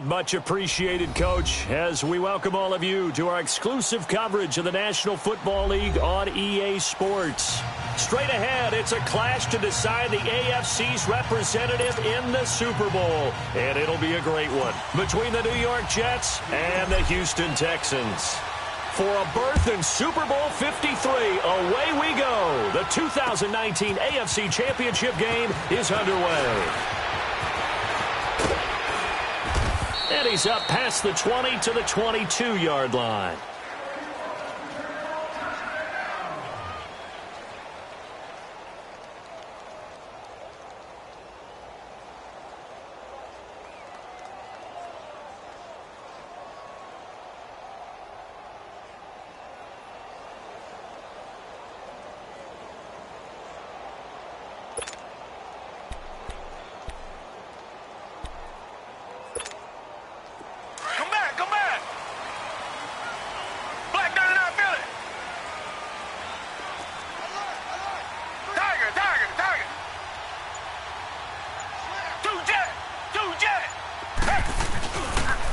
Much appreciated, Coach, as we welcome all of you to our exclusive coverage of the National Football League on EA Sports. Straight ahead, it's a clash to decide the AFC's representative in the Super Bowl, and it'll be a great one between the New York Jets and the Houston Texans. For a berth in Super Bowl 53, away we go. The 2019 AFC Championship game is underway. And he's up past the 20 to the 22-yard line.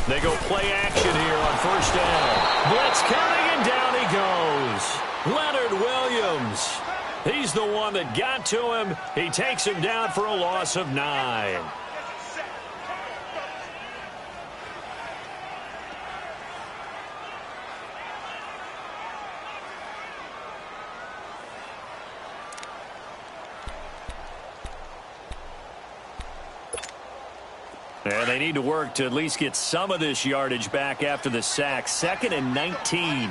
They go play action here on first down. Blitz coming, and down he goes. Leonard Williams. He's the one that got to him. He takes him down for a loss of 9. And they need to work to at least get some of this yardage back after the sack. 2nd and 19.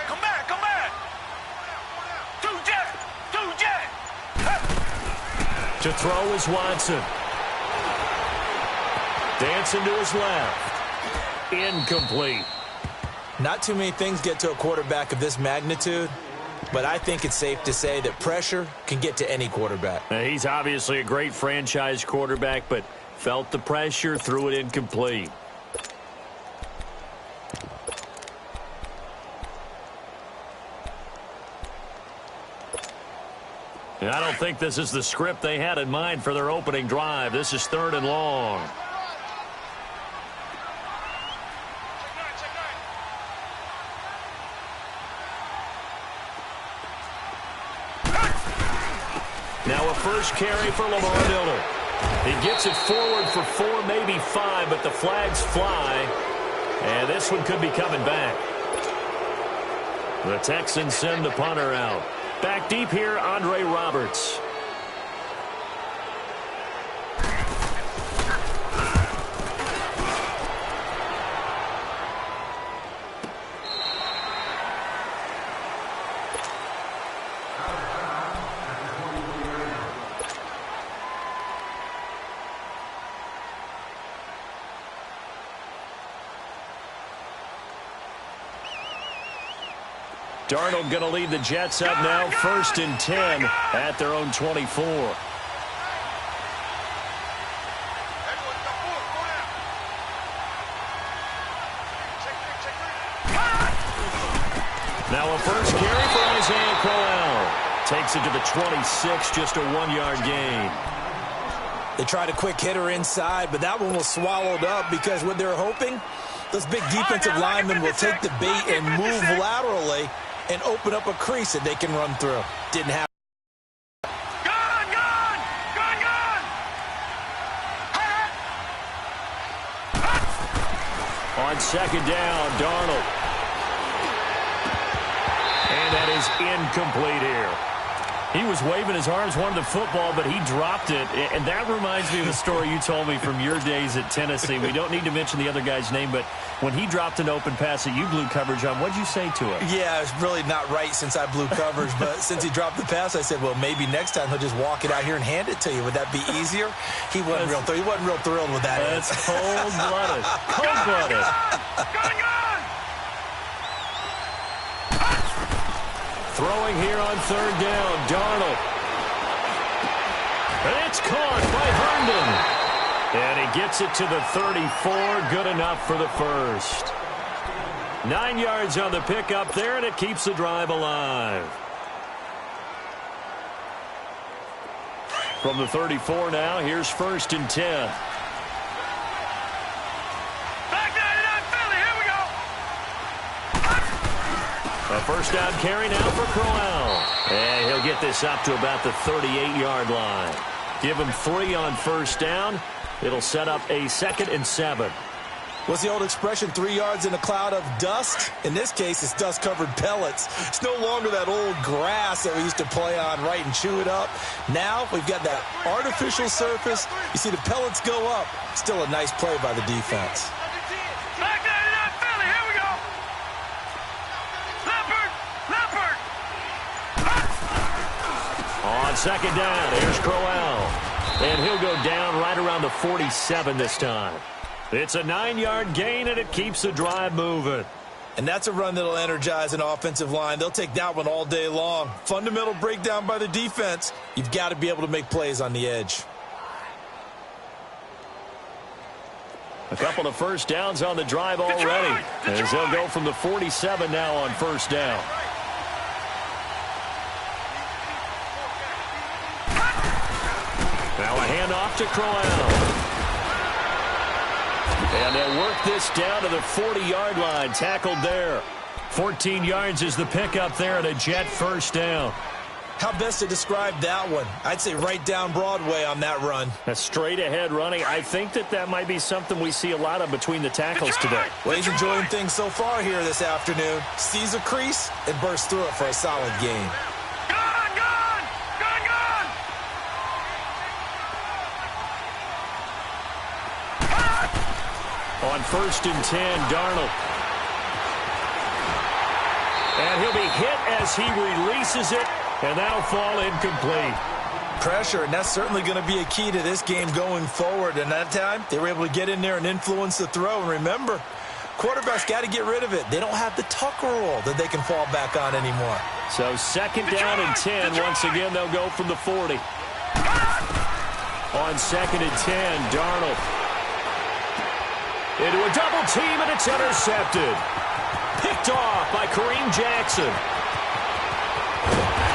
Come back. Two jet. To throw is Watson. Dancing to his left. Incomplete. Not too many things get to a quarterback of this magnitude, but I think it's safe to say that pressure can get to any quarterback. He's obviously a great franchise quarterback, but felt the pressure, threw it incomplete. And I don't think this is the script they had in mind for their opening drive. This is 3rd and long. Now a first carry for Lamar Miller. He gets it forward for 4, maybe 5, but the flags fly. And this one could be coming back. The Texans send the punter out. Back deep here, Andre Roberts. Darnold going to lead the Jets up now, 1st and 10 at their own 24. Now a first carry for Isaiah Crowell. Takes it to the 26, just a 1-yard gain. They tried a quick hitter inside, but that one was swallowed up because what they're hoping, those big defensive linemen will take the bait and move laterally and open up a crease that they can run through. Didn't happen. On 2nd down, Darnold. And that is incomplete here. He was waving his arms, wanted the football, but he dropped it. And that reminds me of the story you told me from your days at Tennessee. We don't need to mention the other guy's name, but when he dropped an open pass that you blew coverage on, what did you say to him? Yeah, it's really not right since I blew coverage, but since he dropped the pass, I said, well, maybe next time he'll just walk it out here and hand it to you. Would that be easier? He wasn't real thrilled with that. That's cold-blooded. Cold-blooded. Throwing here on 3rd down, Darnold. And it's caught by Herndon. And he gets it to the 34, good enough for the first. 9 yards on the pickup there, and it keeps the drive alive. From the 34 now, here's 1st and 10. Back 99 Philly, here we go. A first down carry now for Crowell. And he'll get this up to about the 38-yard line. Give him 3 on first down. It'll set up a 2nd and 7. What's the old expression, 3 yards in a cloud of dust? In this case, it's dust-covered pellets. It's no longer that old grass that we used to play on, right, and chew it up. Now we've got that artificial surface. You see the pellets go up. Still a nice play by the defense. Back 99 Philly, here we go. Leopard, Leopard. On 2nd down, here's Crowell. And he'll go down right around the 47 this time. It's a 9-yard gain, and it keeps the drive moving. And that's a run that'll energize an offensive line. They'll take that one all day long. Fundamental breakdown by the defense. You've got to be able to make plays on the edge. A couple of first downs on the drive already, as they'll go from the 47 now on first down. Now a handoff to Crowell. And they'll work this down to the 40-yard line. Tackled there. 14 yards is the pickup there, and a Jet first down. How best to describe that one? I'd say right down Broadway on that run. A straight-ahead running. I think that might be something we see a lot of between the tackles today. Well, he's enjoying things so far here this afternoon. Sees a crease and bursts through it for a solid gain. Gone, gone, gone, gone. On 1st and 10, Darnold. And he'll be hit as he releases it, and that'll fall incomplete. Pressure, and that's certainly going to be a key to this game going forward. And that time, they were able to get in there and influence the throw. And remember, quarterbacks got to get rid of it. They don't have the tuck rule that they can fall back on anymore. So 2nd down and 10. Once again, they'll go from the 40. On 2nd and 10, Darnold. Into a double team, and it's intercepted. Picked off by Kareem Jackson.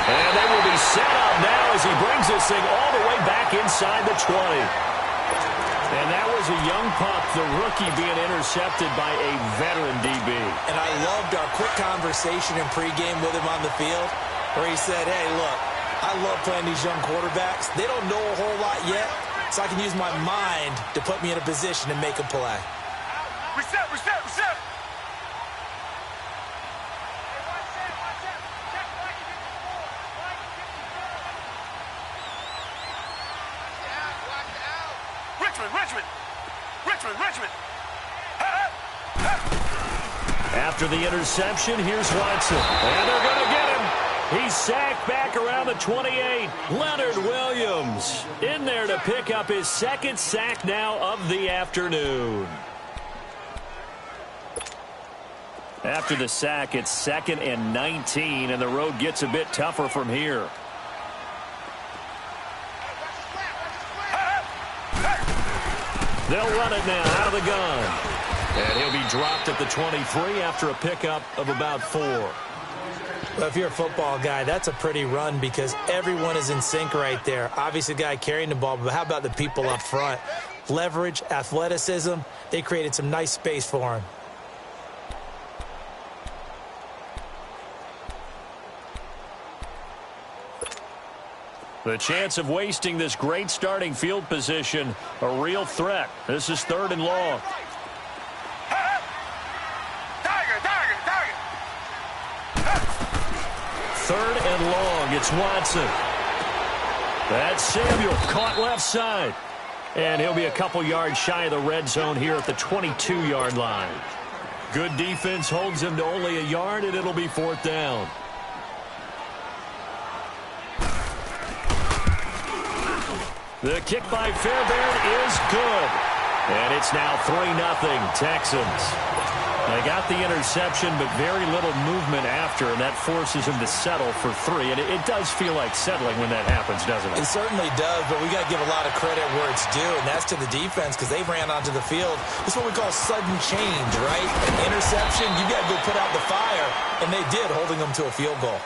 And they will be set up now as he brings this thing all the way back inside the 20. And that was a young pup, the rookie, being intercepted by a veteran DB. And I loved our quick conversation in pregame with him on the field, where he said, hey, look, I love playing these young quarterbacks. They don't know a whole lot yet, so I can use my mind to put me in a position to make a play. Reset, reset, reset. Richmond. After the interception, here's Watson. And they're going to get him. He's sacked back around the 28. Leonard Williams in there to pick up his 2nd sack now of the afternoon. After the sack, it's 2nd and 19, and the road gets a bit tougher from here. They'll run it now out of the gun. And he'll be dropped at the 23 after a pickup of about 4. Well, if you're a football guy, that's a pretty run because everyone is in sync right there. Obviously, the guy carrying the ball, but how about the people up front? Leverage, athleticism, they created some nice space for him. The chance of wasting this great starting field position, a real threat. This is 3rd and long. Tiger. 3rd and long. It's Watson. That's Samuel caught left side. And he'll be a couple yards shy of the red zone here at the 22-yard line. Good defense holds him to only a yard, and it'll be 4th down. The kick by Fairbairn is good. And it's now 3-0 Texans. They got the interception, but very little movement after, and that forces him to settle for 3. And it does feel like settling when that happens, doesn't it? It certainly does, but we got to give a lot of credit where it's due, and that's to the defense because they ran onto the field. It's what we call sudden change, right? Interception, you got to go put out the fire, and they did, holding them to a field goal.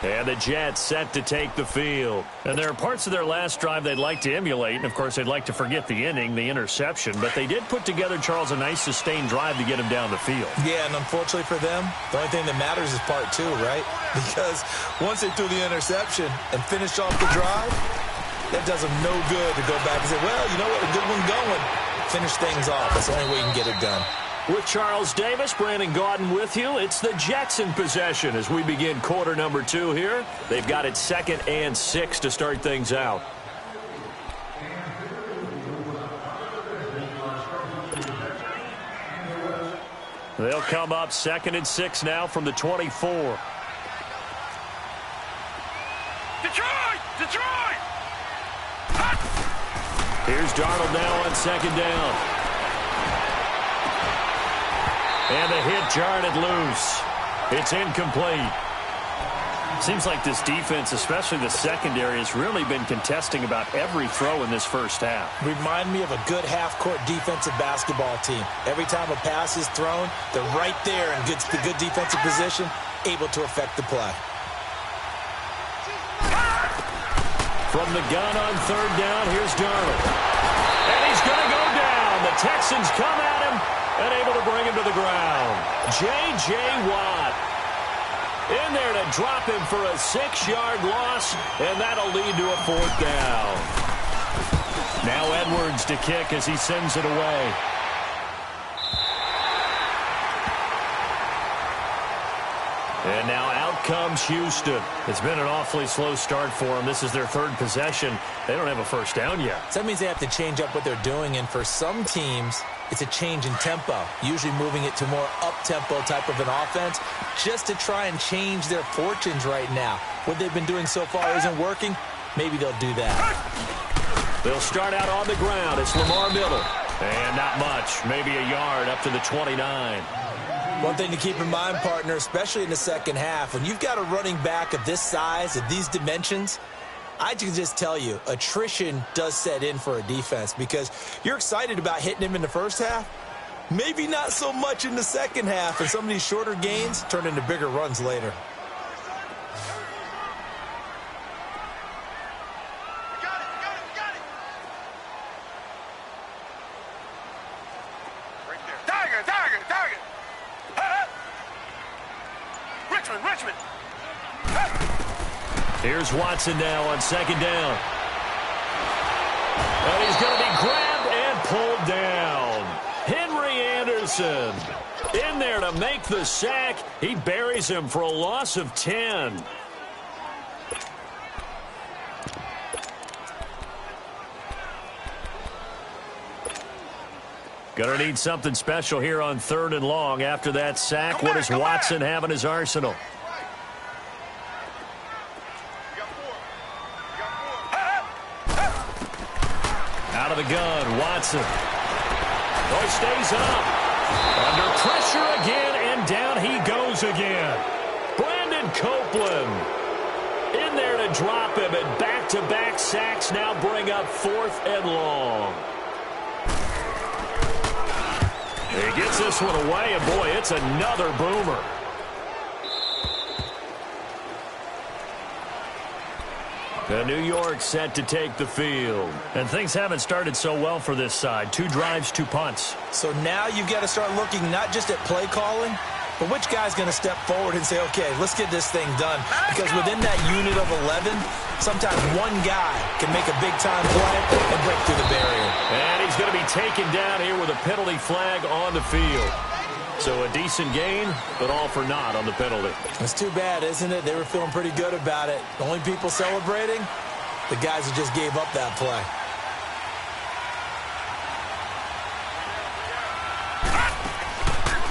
And the Jets set to take the field. And there are parts of their last drive they'd like to emulate. And, of course, they'd like to forget the inning, the interception. But they did put together, Charles, a nice sustained drive to get him down the field. Yeah, and unfortunately for them, the only thing that matters is part two, right? Because once they threw the interception and finished off the drive, that does them no good to go back and say, well, you know what, a good one going. Finish things off. That's the only way you can get it done. With Charles Davis, Brandon Gaudin with you. It's the Jets in possession as we begin quarter number 2 here. They've got it 2nd and 6 to start things out. They'll come up 2nd and 6 now from the 24. Detroit! Detroit! Here's Darnold now on 2nd down. And the hit jarred it loose. It's incomplete. Seems like this defense, especially the secondary, has really been contesting about every throw in this first half. Remind me of a good half-court defensive basketball team. Every time a pass is thrown, they're right there in the good defensive position, able to affect the play. From the gun on 3rd down, here's Darnold. And he's going to go down. The Texans come at him and able to bring him to the ground. J.J. Watt in there to drop him for a 6-yard loss, and that'll lead to a 4th down. Now Edwards to kick as he sends it away. And now out comes Houston. It's been an awfully slow start for them. This is their 3rd possession. They don't have a first down yet. So that means they have to change up what they're doing, and for some teams, it's a change in tempo, usually moving it to more up-tempo type of an offense just to try and change their fortunes right now. What they've been doing so far isn't working. Maybe they'll do that. They'll start out on the ground. It's Lamar Miller. And not much, maybe a yard up to the 29. One thing to keep in mind, partner, especially in the second half, when you've got a running back of this size, of these dimensions, I can just tell you, attrition does set in for a defense because you're excited about hitting him in the first half. Maybe not so much in the second half, and some of these shorter gains turn into bigger runs later. Here's Watson now on 2nd down. And he's going to be grabbed and pulled down. Henry Anderson in there to make the sack. He buries him for a loss of 10. Going to need something special here on 3rd and long after that sack. What does Watson have in his arsenal? Out of the gun, Watson. Oh, he stays up. Under pressure again, and down he goes again. Brandon Copeland in there to drop him, and back-to-back sacks now bring up 4th and long. He gets this one away, and boy, it's another boomer. New York set to take the field. And things haven't started so well for this side. 2 drives, 2 punts. So now you've got to start looking not just at play calling, but which guy's going to step forward and say, okay, let's get this thing done. Because within that unit of 11, sometimes one guy can make a big-time play and break through the barrier. And he's going to be taken down here with a penalty flag on the field. So a decent gain, but all for naught on the penalty. It's too bad, isn't it? They were feeling pretty good about it. The only people celebrating, the guys who just gave up that play.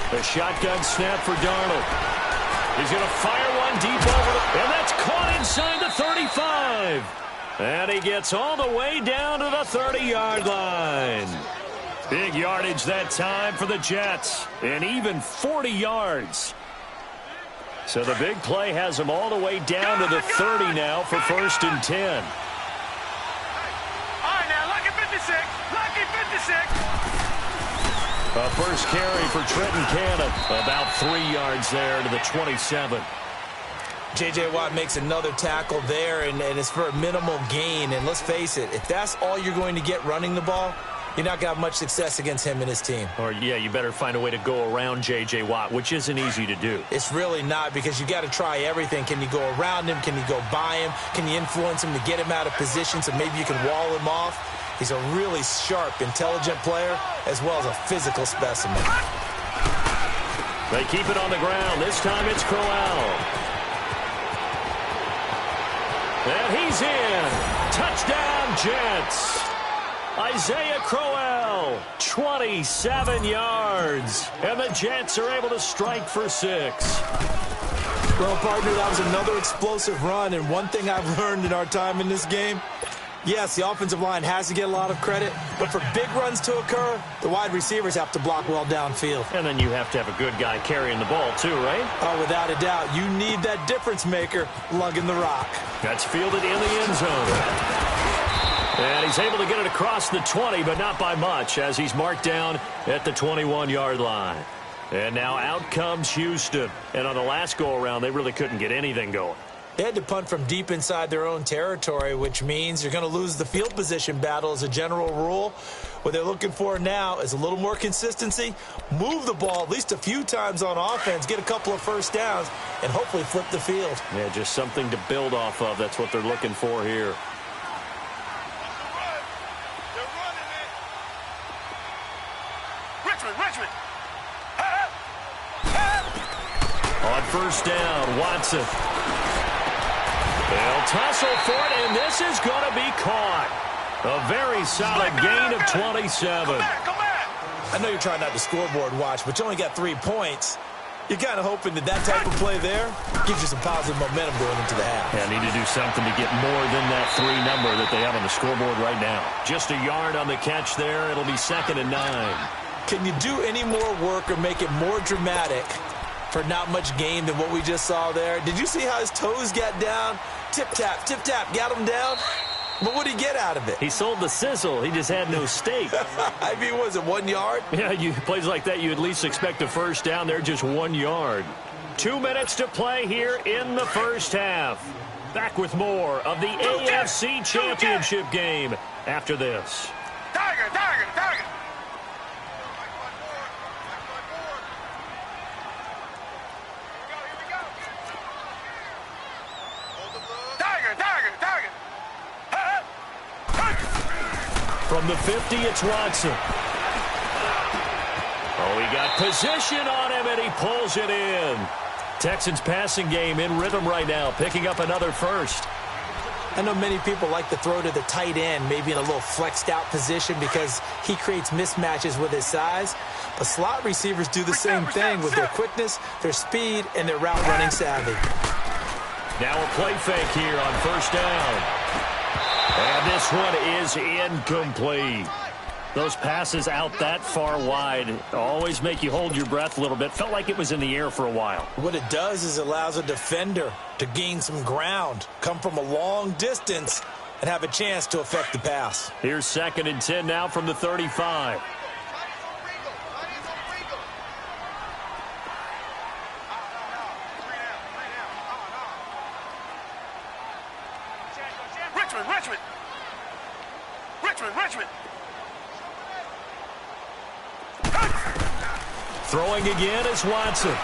The shotgun snap for Darnold. He's going to fire one deep over and that's caught inside the 35. And he gets all the way down to the 30-yard line. Big yardage that time for the Jets, and even 40 yards. So the big play has them all the way down to the 30 now for 1st and 10. All right, now, lucky 56. Lucky 56. A first carry for Trenton Cannon. About 3 yards there to the 27. J.J. Watt makes another tackle there, and it's for a minimal gain. And let's face it, if that's all you're going to get running the ball, you're not going to have much success against him and his team. Or, yeah, you better find a way to go around J.J. Watt, which isn't easy to do. It's really not, because you got to try everything. Can you go around him? Can you go by him? Can you influence him to get him out of position so maybe you can wall him off? He's a really sharp, intelligent player, as well as a physical specimen. They keep it on the ground. This time it's Crowell. And he's in. Touchdown, Jets. Isaiah Crowell, 27 yards. And the Jets are able to strike for 6. Well, partner, that was another explosive run. And one thing I've learned in our time in this game, yes, the offensive line has to get a lot of credit, but for big runs to occur, the wide receivers have to block well downfield. And then you have to have a good guy carrying the ball too, right? Oh, without a doubt. You need that difference maker lugging the rock. That's fielded in the end zone. And he's able to get it across the 20, but not by much, as he's marked down at the 21-yard line. And now out comes Houston. And on the last go-around, they really couldn't get anything going. They had to punt from deep inside their own territory, which means you're going to lose the field position battle as a general rule. What they're looking for now is a little more consistency, move the ball at least a few times on offense, get a couple of first downs, and hopefully flip the field. Yeah, just something to build off of. That's what they're looking for here. Richmond. On first down, Watson. They'll tussle for it, and this is going to be caught. A very solid gain of 27. Come back. I know you're trying not to scoreboard watch, but you only got 3 points. You're kind of hoping that type of play there gives you some positive momentum going into the half. Yeah, need to do something to get more than that 3 number that they have on the scoreboard right now. Just a yard on the catch there. It'll be 2nd and 9. Can you do any more work or make it more dramatic for not much gain than what we just saw there? Did you see how his toes got down? Tip-tap, got him down. But what did he get out of it? He sold the sizzle. He just had no steak. I mean, was it 1 yard? Yeah, plays like that, you at least expect a first down. They're just 1 yard. 2 minutes to play here in the first half. Back with more of the AFC Championship game after this. Tiger. From the 50, it's Watson. Oh, he got position on him, and he pulls it in. Texans passing game in rhythm right now, picking up another first. I know many people like to throw to the tight end, maybe in a little flexed out position because he creates mismatches with his size. But slot receivers do the same thing with their quickness, their speed, and their route running savvy. Now a play fake here on first down. And this one is incomplete. Those passes out that far wide always make you hold your breath a little bit. Felt like it was in the air for a while. What it does is it allows a defender to gain some ground, come from a long distance, and have a chance to affect the pass. Here's 2nd and 10 now from the 35. Richmond. Throwing again is Watson.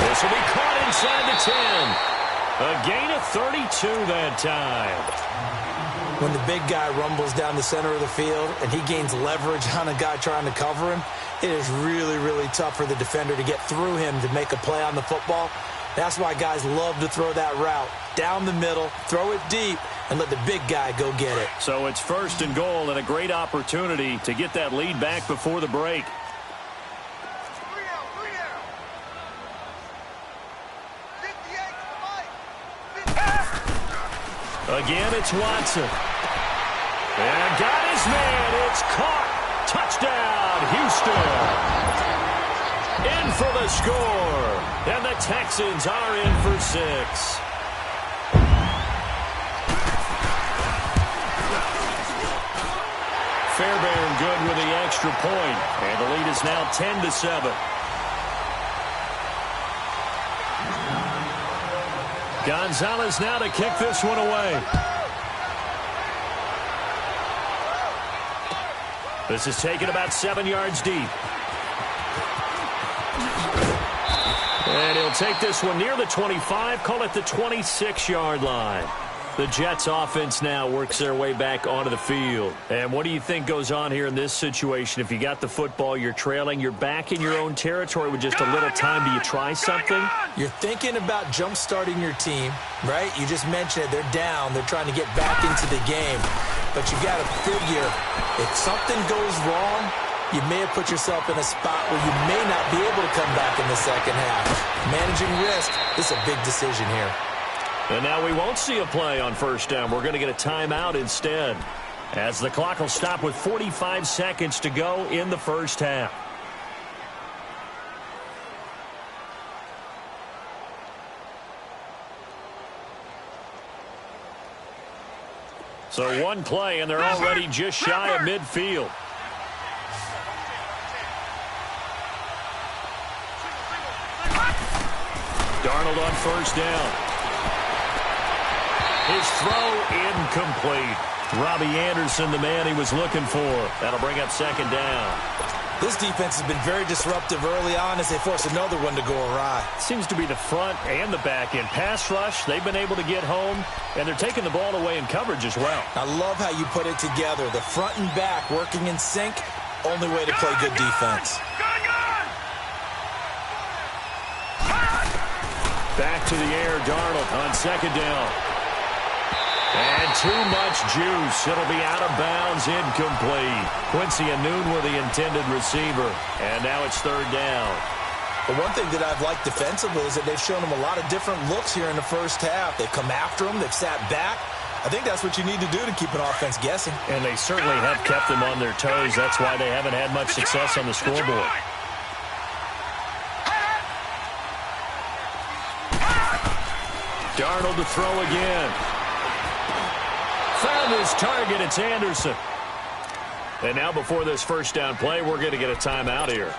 This will be caught inside the 10. A gain of 32 that time. When the big guy rumbles down the center of the field and he gains leverage on a guy trying to cover him, it is really, really tough for the defender to get through him to make a play on the football. That's why guys love to throw that route down the middle, throw it deep, and let the big guy go get it. So it's 1st and goal and a great opportunity to get that lead back before the break. Again, it's Watson. And got his man. It's caught. Touchdown, Houston. In for the score. And the Texans are in for 6. Fairbairn good with the extra point. And the lead is now 10-7. Gonzalez now to kick this one away. This is taken about 7 yards deep. And he'll take this one near the 25, call it the 26-yard line. The Jets offense now works their way back onto the field. And what do you think goes on here in this situation? If you got the football, you're trailing, you're back in your own territory with just a little time. Do you try something? You're thinking about jump-starting your team, right? You just mentioned it. They're down. They're trying to get back into the game. But you got to figure, if something goes wrong, you may have put yourself in a spot where you may not be able to come back in the second half. Managing risk, this is a big decision here. And now we won't see a play on first down. We're going to get a timeout instead, as the clock will stop with 45 seconds to go in the first half. So one play, and they're already just shy of midfield. Darnold on first down. His throw incomplete. Robbie Anderson, the man he was looking for. That'll bring up second down. This defense has been very disruptive early on as they force another one to go awry. Seems to be the front and the back end. Pass rush, they've been able to get home, and they're taking the ball away in coverage as well. I love how you put it together. The front and back working in sync, only way to play good defense. Back to the air, Darnold on second down. And too much juice. It'll be out of bounds, incomplete. Quincy Anoon with the intended receiver. And now it's third down. But one thing that I've liked defensively is that they've shown them a lot of different looks here in the first half. They've come after them. They've sat back. I think that's what you need to do to keep an offense guessing. And they certainly have kept them on their toes. That's why they haven't had much success on the scoreboard. Darnold to throw again. Found his target. It's Anderson. And now before this first down play, we're going to get a timeout here,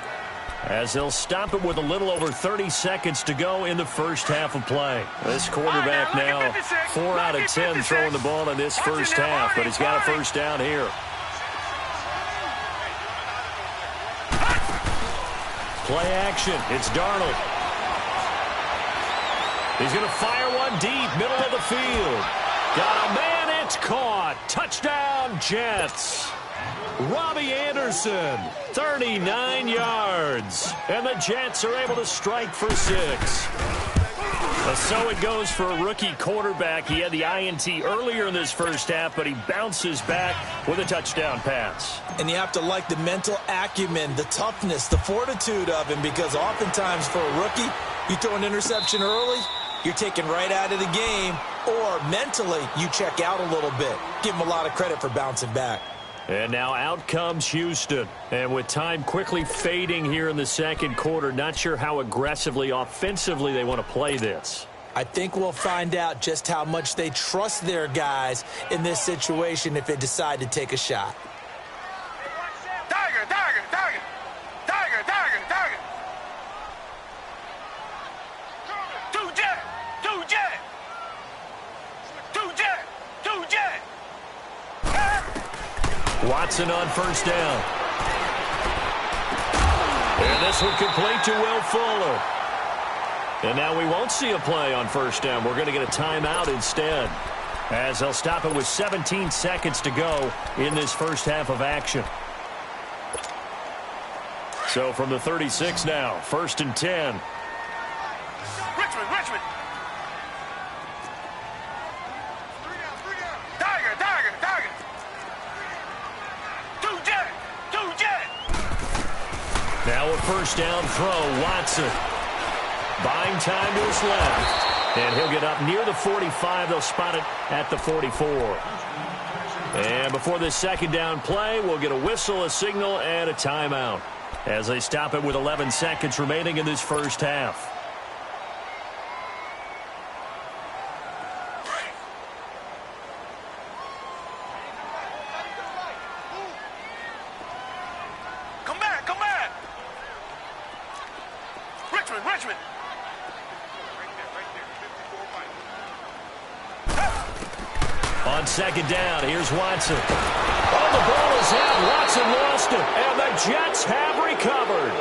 as they'll stop it with a little over 30 seconds to go in the first half of play. This quarterback now 4 out of 10 throwing the ball in this first half, but he's got a first down here. Play action. It's Darnold. He's going to fire one deep, middle of the field. Got a man, it's caught. Touchdown, Jets. Robbie Anderson, 39 yards. And the Jets are able to strike for 6. So it goes for a rookie quarterback. He had the INT earlier in this first half, but he bounces back with a touchdown pass. And you have to like the mental acumen, the toughness, the fortitude of him, because oftentimes for a rookie, you throw an interception early, you're taken right out of the game, or mentally you check out a little bit. Give him a lot of credit for bouncing back. And now out comes Houston. And with time quickly fading here in the second quarter, not sure how aggressively, offensively they want to play this. I think we'll find out just how much they trust their guys in this situation if they decide to take a shot. Tiger, tiger, tiger. Tiger, tiger, tiger. Two jet, two jet. Two jet, two jet. Watson on first down. And this one complete to Will Fuller. And now we won't see a play on first down. We're going to get a timeout instead, as they'll stop it with 17 seconds to go in this first half of action. So from the 36 now, 1st and 10. Richmond, Richmond. Tiger, tiger, tiger. Two jet, two jet. Now a first down throw, Watson. Buying time to his left. And he'll get up near the 45. They'll spot it at the 44. And before this second down play, we'll get a whistle, a signal, and a timeout, as they stop it with 11 seconds remaining in this first half. Come back, come back. Richmond, Richmond. On second down, here's Watson. Oh, the ball is out. Watson lost it, and the Jets have recovered.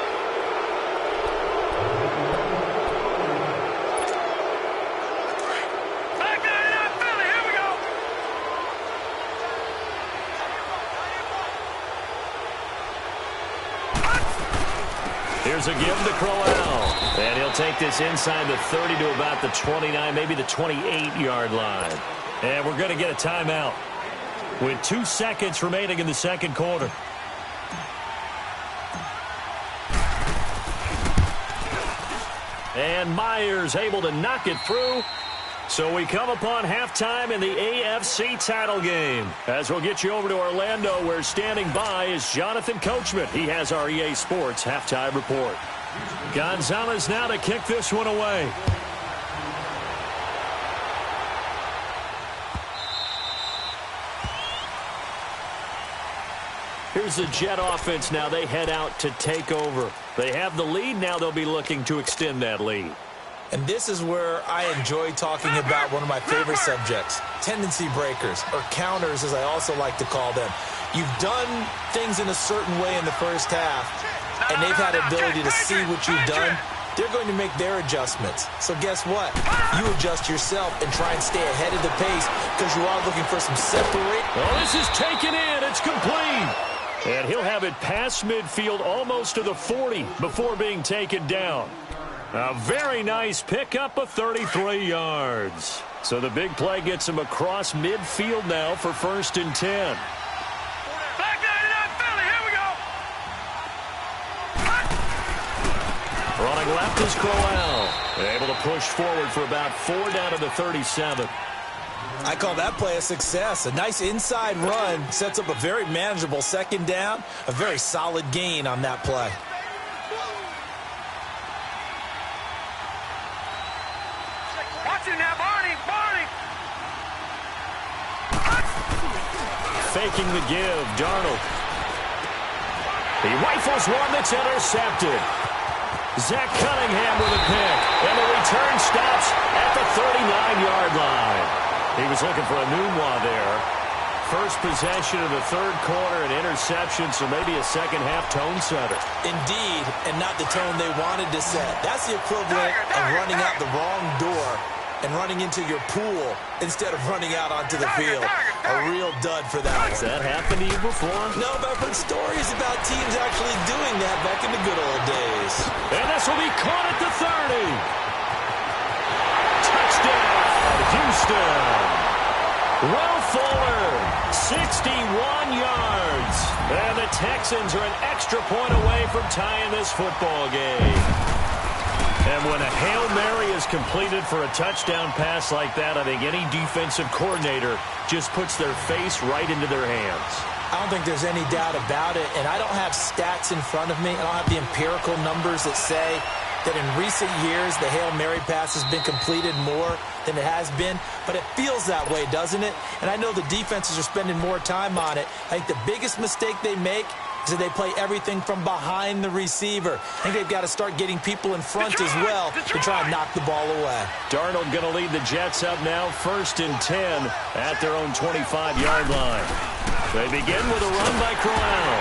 Here's a give to Crowell. And he'll take this inside the 30 to about the 29, maybe the 28-yard line. And we're going to get a timeout with 2 seconds remaining in the second quarter. And Myers able to knock it through. So we come upon halftime in the AFC title game. As we'll get you over to Orlando, where standing by is Jonathan Coachman. He has our EA Sports halftime report. Gonzalez now to kick this one away. Here's the Jet offense now. They head out to take over. They have the lead. Now they'll be looking to extend that lead. And this is where I enjoy talking about one of my favorite subjects, tendency breakers, or counters as I also like to call them. You've done things in a certain way in the first half, and they've had the ability to see what you've done. They're going to make their adjustments. So guess what? You adjust yourself and try and stay ahead of the pace because you are looking for some separate. Well, this is taken in. It's complete. And he'll have it past midfield almost to the 40 before being taken down. A very nice pickup of 33 yards. So the big play gets him across midfield now for 1st and 10. Running left is Crowell. Able to push forward for about 4 down to the 37. I call that play a success. A nice inside run sets up a very manageable second down. A very solid gain on that play. Faking the give, Darnold. He rifles one that's intercepted. Zach Cunningham with a pick, and the return stops at the 39-yard line. He was looking for a Nunwa there. First possession of the third quarter, an interception, so maybe a second-half tone setter. Indeed, and not the tone they wanted to set. That's the equivalent of running out the wrong door and running into your pool instead of running out onto the field. A real dud for that one. Has that happened to you before? No, but I've heard stories about teams actually doing that back in the good old days. And this will be caught at the 30. Touchdown, Houston. Will Fuller, 61 yards. And the Texans are an extra point away from tying this football game. And when a Hail Mary is completed for a touchdown pass like that, I think any defensive coordinator just puts their face right into their hands. I don't think there's any doubt about it, and I don't have stats in front of me. I don't have the empirical numbers that say that in recent years the Hail Mary pass has been completed more than it has been, but it feels that way, doesn't it? And I know the defenses are spending more time on it. I think the biggest mistake they make is that they play everything from behind the receiver. I think they've got to start getting people in front as well to try and knock the ball away. Darnold going to lead the Jets up now, 1st and 10 at their own 25-yard line. They begin with a run by Crowell.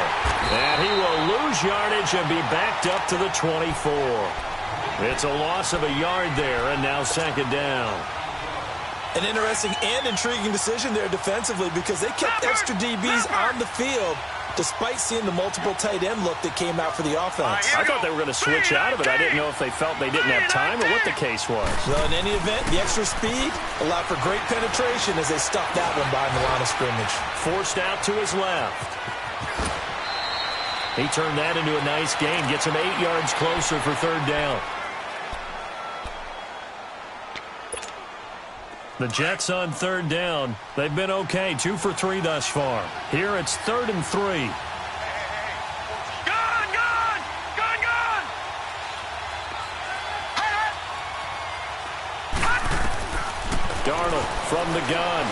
And he will lose yardage and be backed up to the 24. It's a loss of a yard there, and now second down. An interesting and intriguing decision there defensively because they kept extra DBs on the field despite seeing the multiple tight end look that came out for the offense. I thought they were going to switch out of it. I didn't know if they felt they didn't have time or what the case was. Well, in any event, the extra speed allowed for great penetration as they stuffed that one behind the line of scrimmage. Forced out to his left. He turned that into a nice gain. Gets him 8 yards closer for third down. The Jets on third down. They've been okay, 2 for 3 thus far. Here it's 3rd and 3. Darnold from the gun.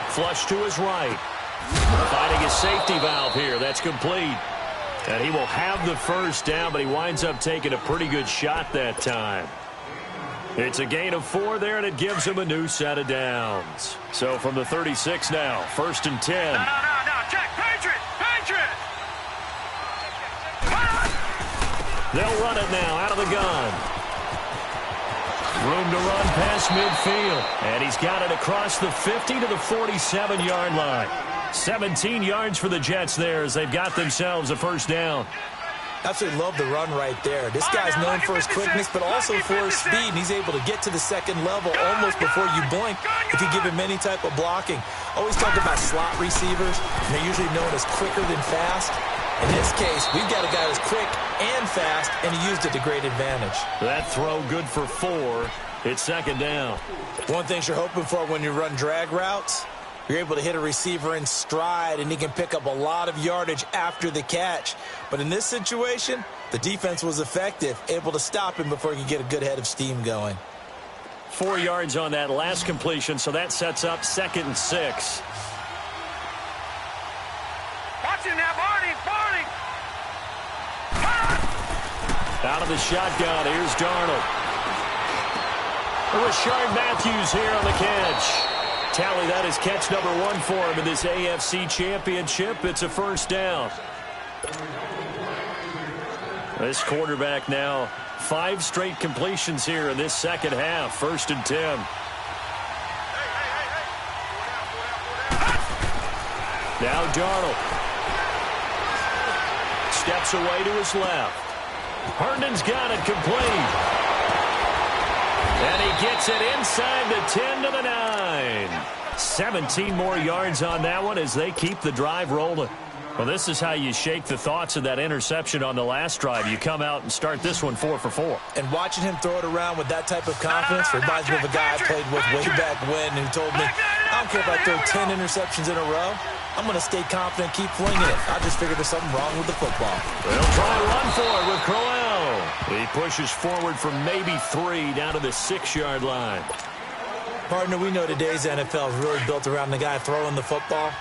Flush to his right. Finding his safety valve here. That's complete. And he will have the first down, but he winds up taking a pretty good shot that time. It's a gain of 4 there, and it gives him a new set of downs. So from the 36 now, 1st and 10. No, Jack, Patriot! They'll run it now out of the gun. Room to run past midfield. And he's got it across the 50 to the 47-yard line. 17 yards for the Jets there as they've got themselves a first down. Absolutely love the run right there. This guy's known for his quickness, but also for his speed. And he's able to get to the second level almost before you blink if you give him any type of blocking. Always talk about slot receivers, and they're usually known as quicker than fast. In this case, we've got a guy who's quick and fast, and he used it to great advantage. That throw good for 4. It's 2nd down. One thing you're hoping for when you run drag routes, you're able to hit a receiver in stride, and he can pick up a lot of yardage after the catch. But in this situation, the defense was effective, able to stop him before he could get a good head of steam going. 4 yards on that last completion, so that sets up 2nd and 6. Watch it now, Barney! Out of the shotgun, here's Darnold. Rashard Matthews here on the catch. Tally, that is catch number 1 for him in this AFC Championship. It's a first down. This quarterback now, 5 straight completions here in this second half. 1st and 10. Now Darnold. Steps away to his left. Herndon's got it complete. And he gets it inside the 10 to the 9. 17 more yards on that one as they keep the drive rolling. Well, this is how you shake the thoughts of that interception on the last drive. You come out and start this one 4 for 4. And watching him throw it around with that type of confidence reminds me of a guy I played with way back when who told me, I don't care if I throw 10 interceptions in a row. I'm going to stay confident, keep flinging it. I just figured there's something wrong with the football. They'll try to run for it with Crowell. He pushes forward from maybe 3 down to the 6-yard line. Partner, we know today's NFL is really built around the guy throwing the football.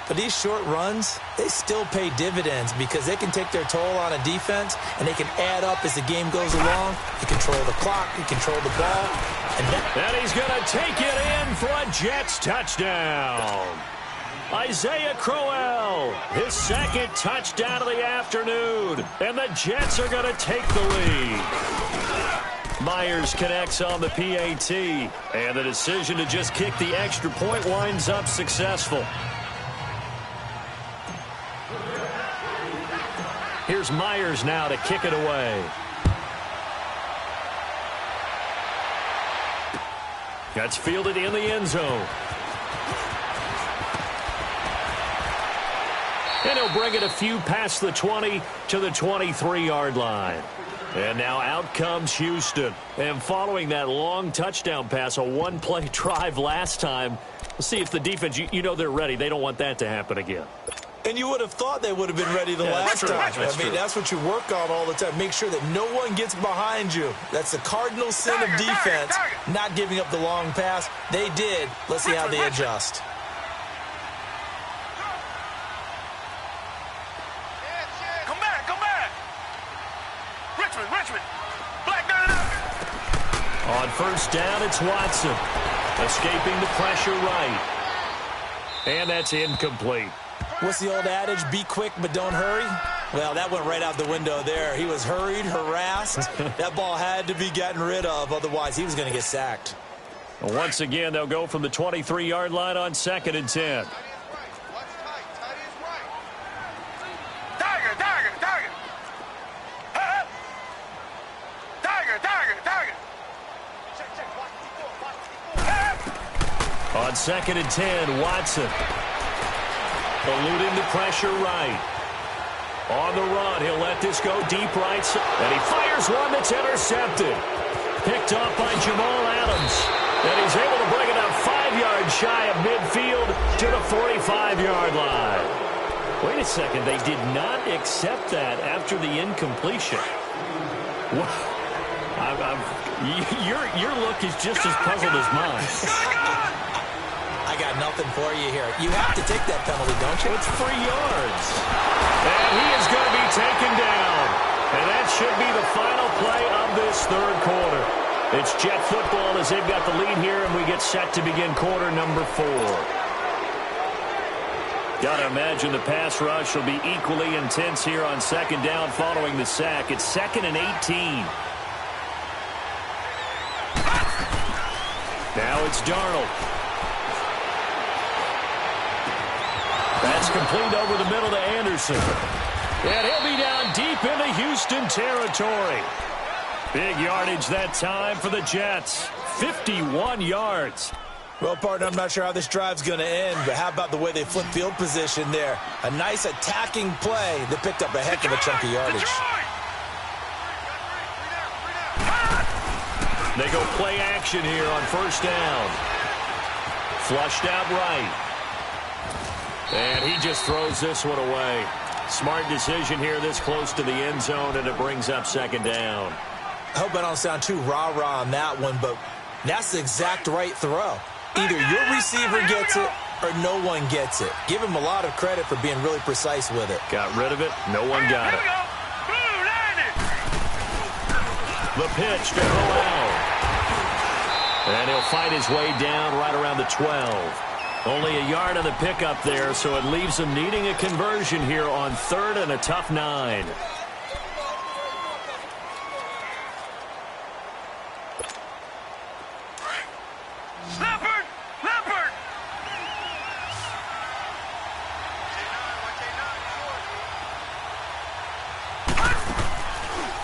But these short runs, they still pay dividends because they can take their toll on a defense, and they can add up as the game goes along. You control the clock, you control the ball. And he's going to take it in for a Jets touchdown. Isaiah Crowell, his 2nd touchdown of the afternoon. And the Jets are going to take the lead. Myers connects on the PAT. And the decision to just kick the extra point winds up successful. Here's Myers now to kick it away. That's fielded in the end zone. And he'll bring it a few past the 20 to the 23-yard line. And now out comes Houston. And following that long touchdown pass, a one-play drive last time, we'll see if the defense, you know they're ready. They don't want that to happen again. And you would have thought they would have been ready the last time. That's what you work on all the time. Make sure that no one gets behind you. That's the cardinal sin of defense, not giving up the long pass. They did. Let's see how they adjust. Richmond. Black down. On first down, it's Watson. Escaping the pressure right. And that's incomplete. What's the old adage? Be quick, but don't hurry. Well, that went right out the window there. He was hurried, harassed. That ball had to be gotten rid of. Otherwise, he was going to get sacked. Once again, they'll go from the 23-yard line on 2nd and 10. On 2nd and 10, Watson. Eluding the pressure right. On the run, he'll let this go deep right. And he fires one that's intercepted. Picked off by Jamal Adams. And he's able to bring it up 5 yards shy of midfield to the 45-yard line. Wait a second, they did not accept that after the incompletion. Your look is just as puzzled as mine. I got nothing for you here. You have to take that penalty, don't you? It's 3 yards. And he is going to be taken down. And that should be the final play of this third quarter. It's Jet football as they've got the lead here, and we get set to begin quarter number 4. Got to imagine the pass rush will be equally intense here on second down following the sack. It's 2nd and 18. Now it's Darnold. That's complete over the middle to Anderson. And he'll be down deep into Houston territory. Big yardage that time for the Jets. 51 yards. Well, partner, I'm not sure how this drive's going to end, but how about the way they flip field position there? A nice attacking play that picked up a heck of a chunk of yardage. They go play action here on first down. Flushed out right. And he just throws this one away. Smart decision here this close to the end zone, and it brings up second down. I hope I don't sound too rah-rah on that one, but that's the exact right throw. Either your receiver gets it or no one gets it. Give him a lot of credit for being really precise with it. Got rid of it. No one got it. The pitch to Howell. And he'll fight his way down right around the 12. Only a yard on the pickup there, so it leaves him needing a conversion here on 3rd and a tough 9.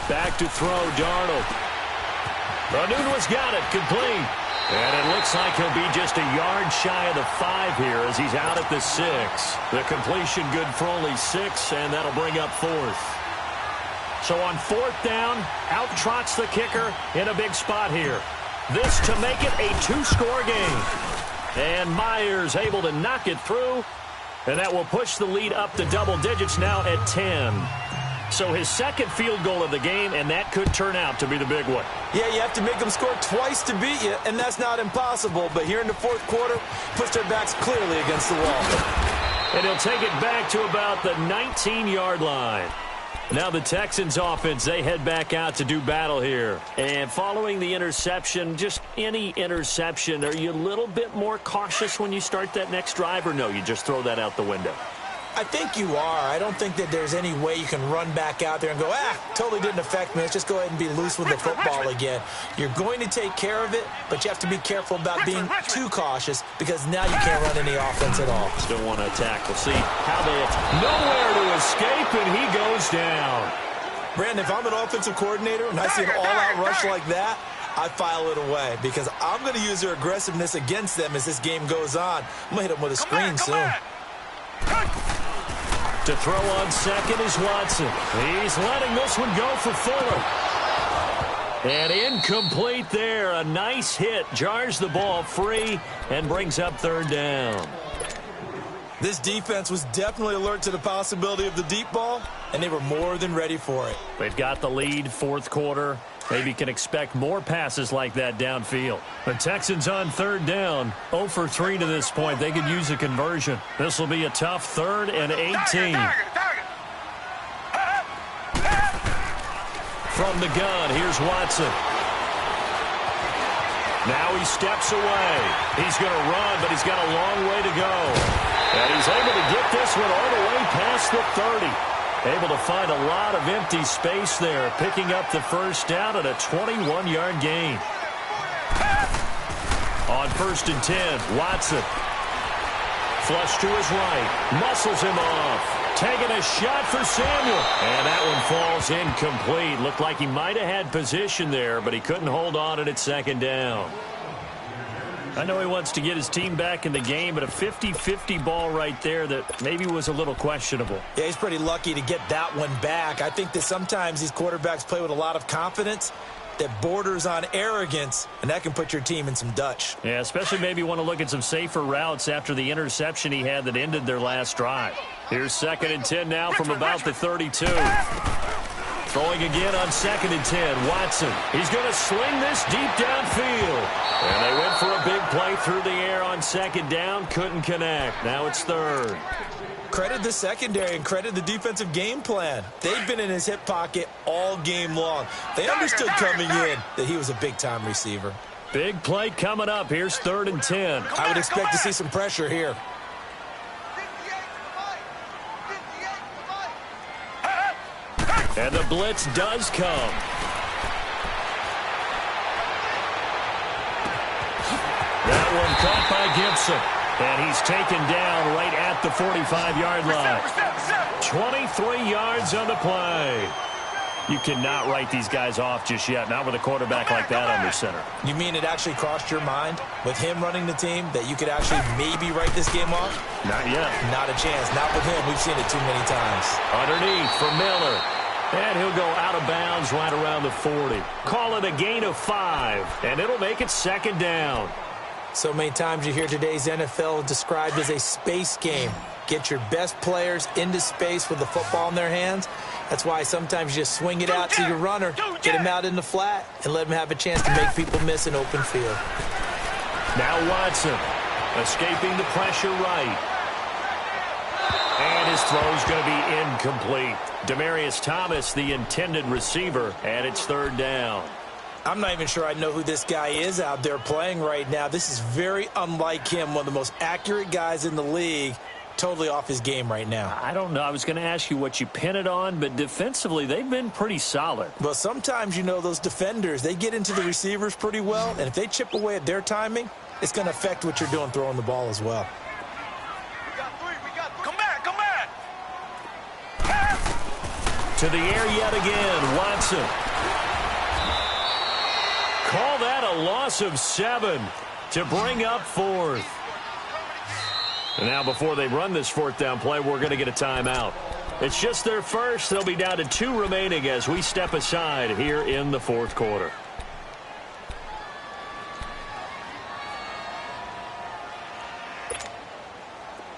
Back to throw, Darnold. Nunez got it, complete. And it looks like he'll be just a yard shy of the 5 here as he's out at the 6. The completion good for only 6, and that'll bring up 4th. So on 4th down, out trots the kicker in a big spot here. This to make it a 2-score game. And Myers able to knock it through, and that will push the lead up to double digits now at 10. So his second field goal of the game, and that could turn out to be the big one. Yeah, you have to make them score twice to beat you, and that's not impossible. But here in the 4th quarter, pushed their backs clearly against the wall. And he'll take it back to about the 19-yard line. Now the Texans offense, they head back out to do battle here. And following the interception, just any interception, are you a little bit more cautious when you start that next drive, or no, you just throw that out the window? I think you are. I don't think that there's any way you can run back out there and go, totally didn't affect me. Let's just go ahead and be loose with the football again. You're going to take care of it, but you have to be careful about being too cautious because now you can't run any offense at all. Still want to attack. We'll see how they nowhere to escape, and he goes down. Brandon, if I'm an offensive coordinator and I see an all-out rush like that, I file it away because I'm going to use their aggressiveness against them as this game goes on. I'm going to hit them with a screen soon. To throw on second is Watson. He's letting this one go for Fuller. And incomplete there. A nice hit. Jars the ball free and brings up 3rd down. This defense was definitely alert to the possibility of the deep ball, and they were more than ready for it. They've got the lead, 4th quarter. Maybe can expect more passes like that downfield. The Texans on 3rd down. 0 for 3 to this point. They could use a conversion. This will be a tough 3rd and 18. From the gun, here's Watson. Now he steps away. He's going to run, but he's got a long way to go. And he's able to get this one all the way past the 30. Able to find a lot of empty space there, picking up the first down at a 21-yard gain. On 1st and 10, Watson. Flush to his right. Muscles him off. Taking a shot for Samuel. And that one falls incomplete. Looked like he might have had position there, but he couldn't hold on it at 2nd down. I know he wants to get his team back in the game, but a 50-50 ball right there that maybe was a little questionable. Yeah, he's pretty lucky to get that one back. I think that sometimes these quarterbacks play with a lot of confidence that borders on arrogance, and that can put your team in some Dutch. Yeah, especially maybe want to look at some safer routes after the interception he had that ended their last drive. Here's 2nd and 10 now from about the 32. Throwing again on 2nd and 10. Watson. He's going to sling this deep downfield. And they went for a big play through the air on 2nd down. Couldn't connect. Now it's 3rd. Credit the secondary and credit the defensive game plan. They've been in his hip pocket all game long. They understood coming in that he was a big-time receiver. Big play coming up. Here's 3rd and 10. I would expect to see some pressure here. And the blitz does come. That one caught by Gibson. And he's taken down right at the 45-yard line. 23 yards on the play. You cannot write these guys off just yet, not with a quarterback like that under center. You mean it actually crossed your mind with him running the team that you could actually maybe write this game off? Not yet. Not a chance. Not with him. We've seen it too many times. Underneath for Miller. And he'll go out of bounds right around the 40. Call it a gain of 5, and it'll make it 2nd down. So many times you hear today's NFL described as a space game. Get your best players into space with the football in their hands. That's why sometimes you just swing it out to your runner, get him out in the flat, and let him have a chance to make people miss an open field. Now Watson escaping the pressure right. And his throw's going to be incomplete. Demaryius Thomas, the intended receiver, and it's 3rd down. I'm not even sure I know who this guy is out there playing right now. This is very unlike him, one of the most accurate guys in the league. Totally off his game right now. I don't know. I was going to ask you what you pin it on, but defensively, they've been pretty solid. Well, sometimes, you know, those defenders, they get into the receivers pretty well, and if they chip away at their timing, it's going to affect what you're doing throwing the ball as well. Come back, come back. To the air yet again, Watson. Call that a loss of 7 to bring up 4th. And now before they run this 4th down play, we're going to get a timeout. It's just their first. They'll be down to 2 remaining as we step aside here in the 4th quarter.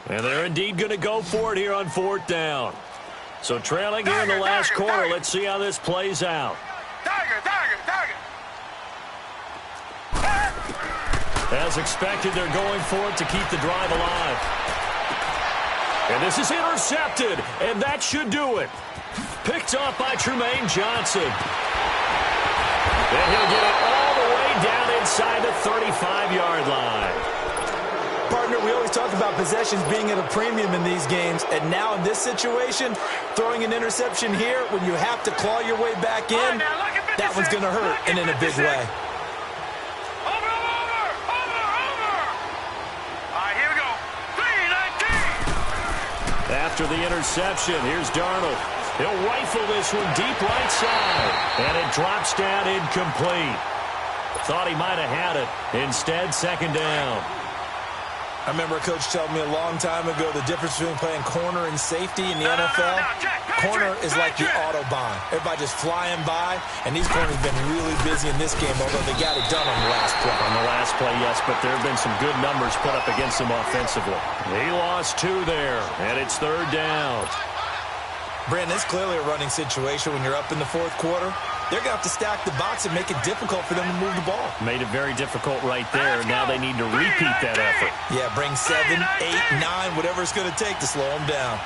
And they're indeed going to go for it here on 4th down. So trailing here in the last quarter. Let's see how this plays out. As expected, they're going for it to keep the drive alive. And this is intercepted, and that should do it. Picked off by Trumaine Johnson. And he'll get it all the way down inside the 35-yard line. Partner, we always talk about possessions being at a premium in these games, and now in this situation, throwing an interception here when you have to claw your way back in, that one's going to hurt, and in a big way. After the interception, here's Darnold. He'll rifle this one deep right side. And it drops down incomplete. Thought he might have had it. Instead, 2nd down. I remember a coach telling me a long time ago the difference between playing corner and safety in the NFL. Corner is like the Autobahn. Everybody just flying by, and these corners have been really busy in this game, although they got it done on the last play. On the last play, yes, but there have been some good numbers put up against him offensively. He lost 2 there, and it's 3rd down. Brandon, it's clearly a running situation when you're up in the 4th quarter. They're going to have to stack the box and make it difficult for them to move the ball. Made it very difficult right there. Now they need to repeat that effort. Yeah, bring 7, 8, 9, whatever it's going to take to slow them down.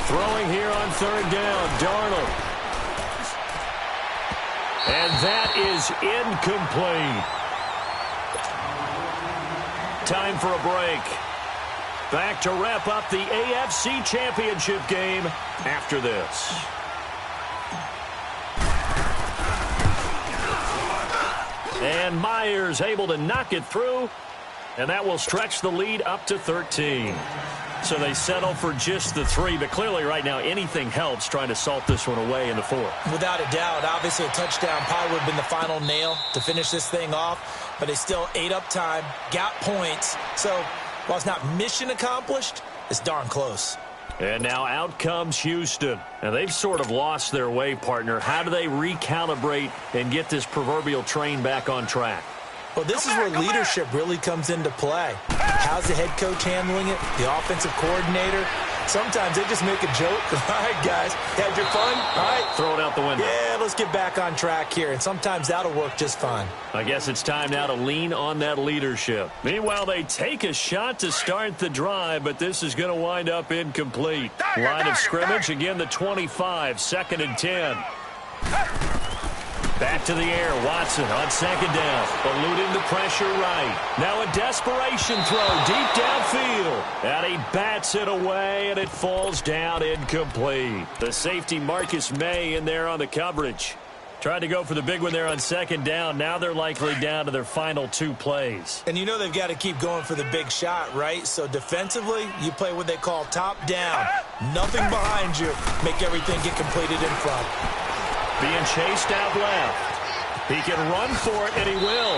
Throwing here on 3rd down, Darnold. And that is incomplete. Time for a break. Back to wrap up the AFC Championship game after this. And Myers able to knock it through, and that will stretch the lead up to 13. So they settle for just the 3, but clearly right now anything helps trying to salt this one away in the 4th. Without a doubt, obviously a touchdown probably would have been the final nail to finish this thing off, but they still ate up time, got points. So while it's not mission accomplished, it's darn close. And now out comes Houston. And they've sort of lost their way, partner. How do they recalibrate and get this proverbial train back on track? Well, this is where leadership really comes into play. How's the head coach handling it? The offensive coordinator? Sometimes they just make a joke. All right, guys, had your fun? All right. Throw it out the window. Yeah, let's get back on track here. And sometimes that'll work just fine. I guess it's time now to lean on that leadership. Meanwhile, they take a shot to start the drive, but this is going to wind up incomplete. Line of scrimmage, again, the 25, 2nd and 10. Back to the air, Watson on 2nd down, eluding the pressure right. Now a desperation throw deep downfield, and he bats it away, and it falls down incomplete. The safety Marcus May in there on the coverage. Tried to go for the big one there on 2nd down. Now they're likely down to their final 2 plays. And you know they've got to keep going for the big shot, right? So defensively, you play what they call top down. Nothing behind you. Make everything get completed in front. Being chased out left. He can run for it, and he will.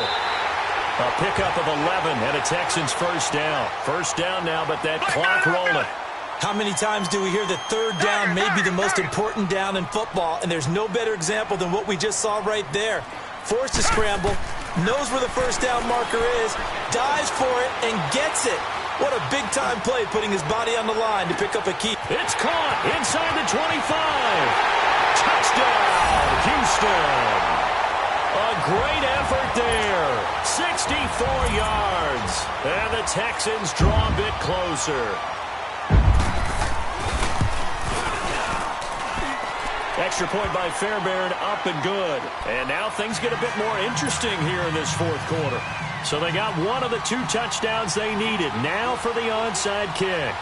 A pickup of 11 and a Texans first down. First down now, but that clock rolling. How many times do we hear that 3rd down may be the most important down in football, and there's no better example than what we just saw right there. Forced to scramble, knows where the first down marker is, dives for it, and gets it. What a big-time play, putting his body on the line to pick up a key. It's caught inside the 25. Touchdown, Houston. A great effort there. 64 yards. And the Texans draw a bit closer. Extra point by Fairbairn, up and good. And now things get a bit more interesting here in this 4th quarter. So they got one of the 2 touchdowns they needed. Now for the onside kick.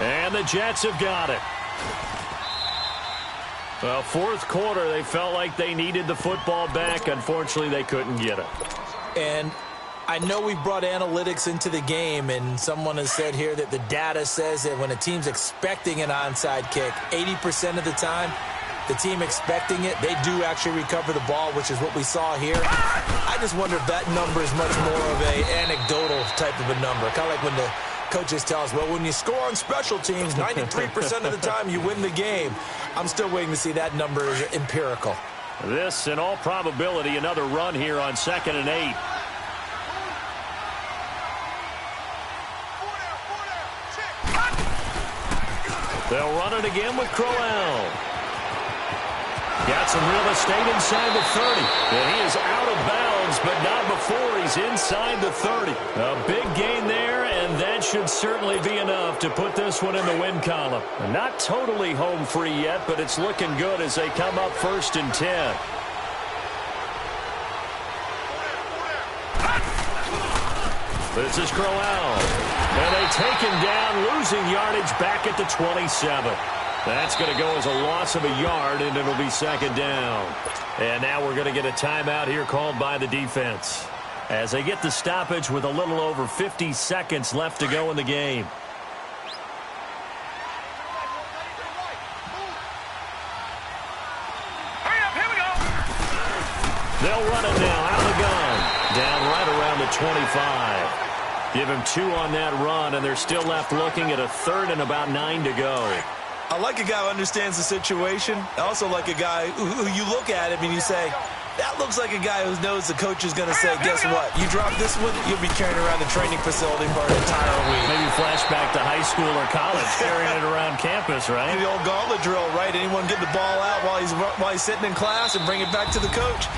And the Jets have got it. Well, 4th quarter, they felt like they needed the football back. Unfortunately, they couldn't get it. And I know we brought analytics into the game, and someone has said here that the data says that when a team's expecting an onside kick, 80% of the time, the team expecting it, they do actually recover the ball, which is what we saw here. I just wonder if that number is much more of an anecdotal type of a number. Kind of like when the coaches tell us, well, when you score on special teams, 93% of the time you win the game. I'm still waiting to see that number is empirical. This, in all probability, another run here on 2nd and 8. They'll run it again with Crowell. Got some real estate inside the 30. And he is out of bounds, but not before he's inside the 30. A big gain there, and that should certainly be enough to put this one in the win column. Not totally home free yet, but it's looking good as they come up 1st and 10. This is Crowell. And they take him down, losing yardage back at the 27. That's going to go as a loss of a yard, and it'll be 2nd down. And now we're going to get a timeout here called by the defense as they get the stoppage with a little over 50 seconds left to go in the game. Hurry up, here we go. They'll run it now out of the gun. Down right around the 25. Give him 2 on that run, and they're still left looking at a 3rd and about 9 to go. I like a guy who understands the situation. I also like a guy who you look at him and you say, that looks like a guy who knows the coach is going to say, guess what? You drop this one, you'll be carrying around the training facility for an entire week. Maybe flashback to high school or college, carrying it around campus, right? The old gauntlet drill, right? Anyone get the ball out while he's sitting in class and bring it back to the coach.